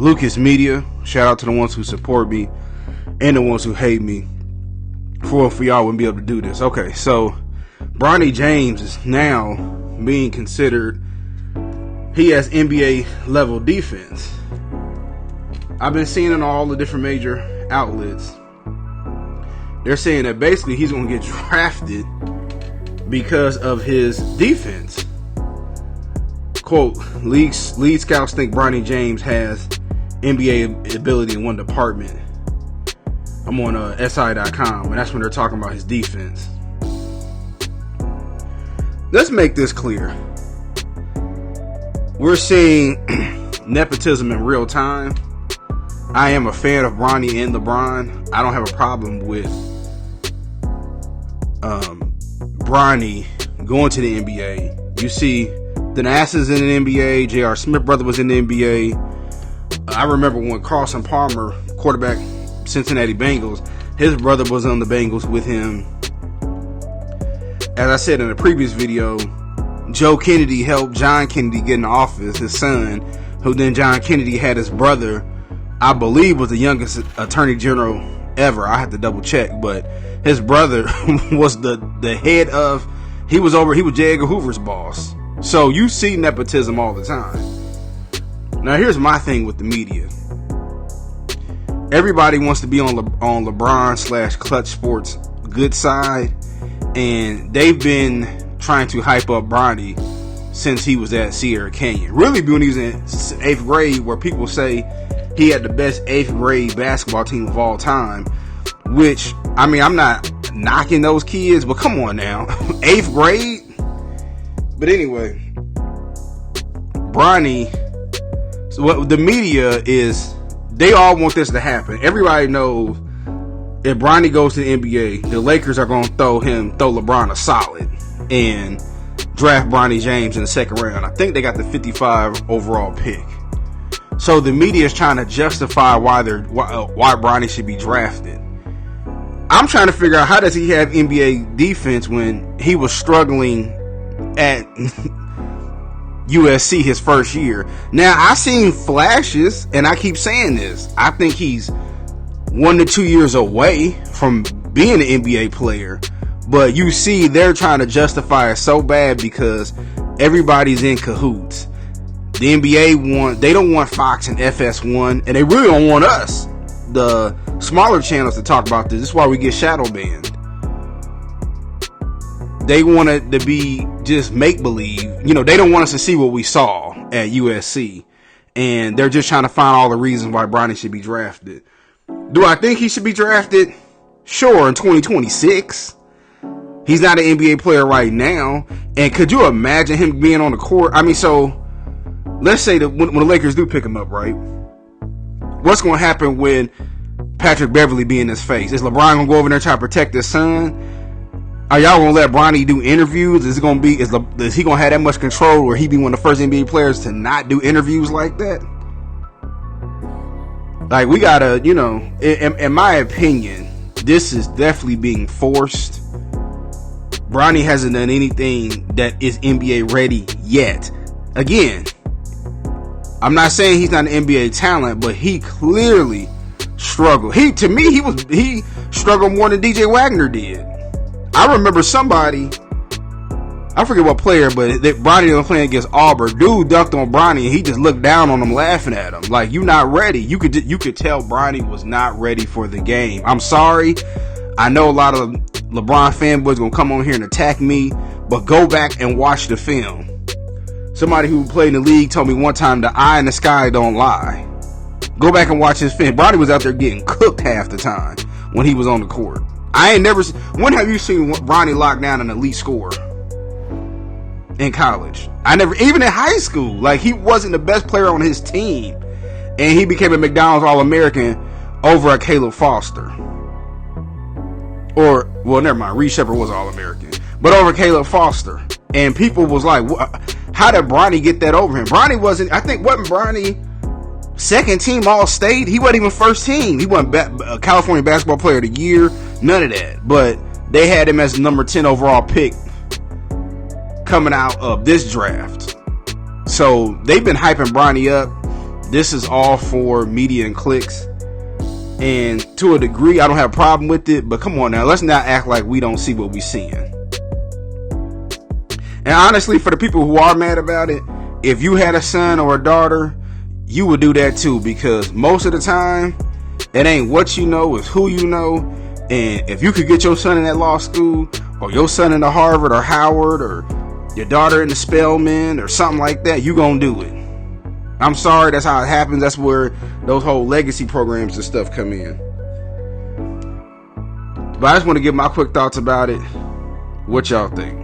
Lucas Media. Shout out to the ones who support me and the ones who hate me. For y'all wouldn't be able to do this. Okay, so Bronny James is now being considered. He has NBA level defense. I've been seeing in all the different major outlets. They're saying that basically he's going to get drafted because of his defense. Quote, league scouts think Bronny James has NBA ability in one department. I'm on SI.com, and that's when they're talking about his defense. Let's make this clear. We're seeing nepotism in real time. I am a fan of Bronny and LeBron. I don't have a problem with Bronny going to the NBA. You see, Thanasis in the NBA. J.R. Smith brother was in the NBA. I remember when Carson Palmer, quarterback, Cincinnati Bengals, his brother was on the Bengals with him. As I said in a previous video, Joe Kennedy helped John Kennedy get in office, his son, who then John Kennedy had his brother, I believe was the youngest attorney general ever. I have to double check, but his brother was the head of, he was J. Edgar Hoover's boss. So you see nepotism all the time. Now here's my thing with the media. Everybody wants to be on LeBron / Clutch Sports good side, and they've been trying to hype up Bronny since he was at Sierra Canyon. Really, when he was in 8th grade, where people say he had the best 8th grade basketball team of all time, which, I mean, I'm not knocking those kids, but come on now. 8th grade? But anyway, Bronny, so what the media is, they all want this to happen. Everybody knows if Bronny goes to the NBA, the Lakers are going to throw LeBron a solid and draft Bronny James in the second round. I think they got the 55 overall pick. So the media is trying to justify why Bronny should be drafted. I'm trying to figure out, how does he have NBA defense when he was struggling at USC his first year? Now, I've seen flashes, and I keep saying this. I think he's 1 to 2 years away from being an NBA player. But you see, they're trying to justify it so bad because everybody's in cahoots. The NBA they don't want Fox and FS1, and they really don't want us, the smaller channels, to talk about this. This is why we get shadow banned. They want it to be just make-believe. You know, they don't want us to see what we saw at USC. And they're just trying to find all the reasons why Bronny should be drafted. Do I think he should be drafted? Sure, in 2026. He's not an NBA player right now. And could you imagine him being on the court? I mean, so let's say that when the Lakers do pick him up, right? What's going to happen when Patrick Beverly be in his face? Is LeBron going to go over there and try to protect his son? Are y'all going to let Bronny do interviews? Is he going to have that much control, or he be one of the first NBA players to not do interviews like that? Like, we got to, you know, in my opinion, this is definitely being forced. Bronny hasn't done anything that is NBA ready yet. Again, I'm not saying he's not an NBA talent, but he clearly struggled. He struggled more than DJ Wagner did. I remember somebody, I forget what player, but Bronny was playing against Auburn. Dude dunked on Bronny, and he just looked down on him, laughing at him. Like, you not ready. You could tell Bronny was not ready for the game. I'm sorry. I know a lot of LeBron fanboys gonna come on here and attack me, but go back and watch the film. Somebody who played in the league told me one time, the eye in the sky don't lie. Go back and watch his film. Bronny was out there getting cooked half the time when he was on the court. When have you seen Bronny lock down an elite scorer in college? Even in high school. Like, he wasn't the best player on his team, and he became a McDonald's All-American over a Caleb Foster. Or, well, never mind, Reed Shepherd was All-American, but over Caleb Foster. And people was like, how did Bronny get that over him? Bronny wasn't Bronny second team All-State? He wasn't even first team. He wasn't California Basketball Player of the Year. None of that. But they had him as number 10 overall pick coming out of this draft. So they've been hyping Bronny up. This is all for media and clicks. And to a degree, I don't have a problem with it. But come on now, let's not act like we don't see what we're seeing. And honestly, for the people who are mad about it, if you had a son or a daughter, you would do that too. Because most of the time, it ain't what you know, it's who you know. And if you could get your son in that law school, or your son into Harvard or Howard, or your daughter into Spelman or something like that, you gonna do it. I'm sorry, that's how it happens. That's where those whole legacy programs and stuff come in. But I just want to give my quick thoughts about it. What y'all think?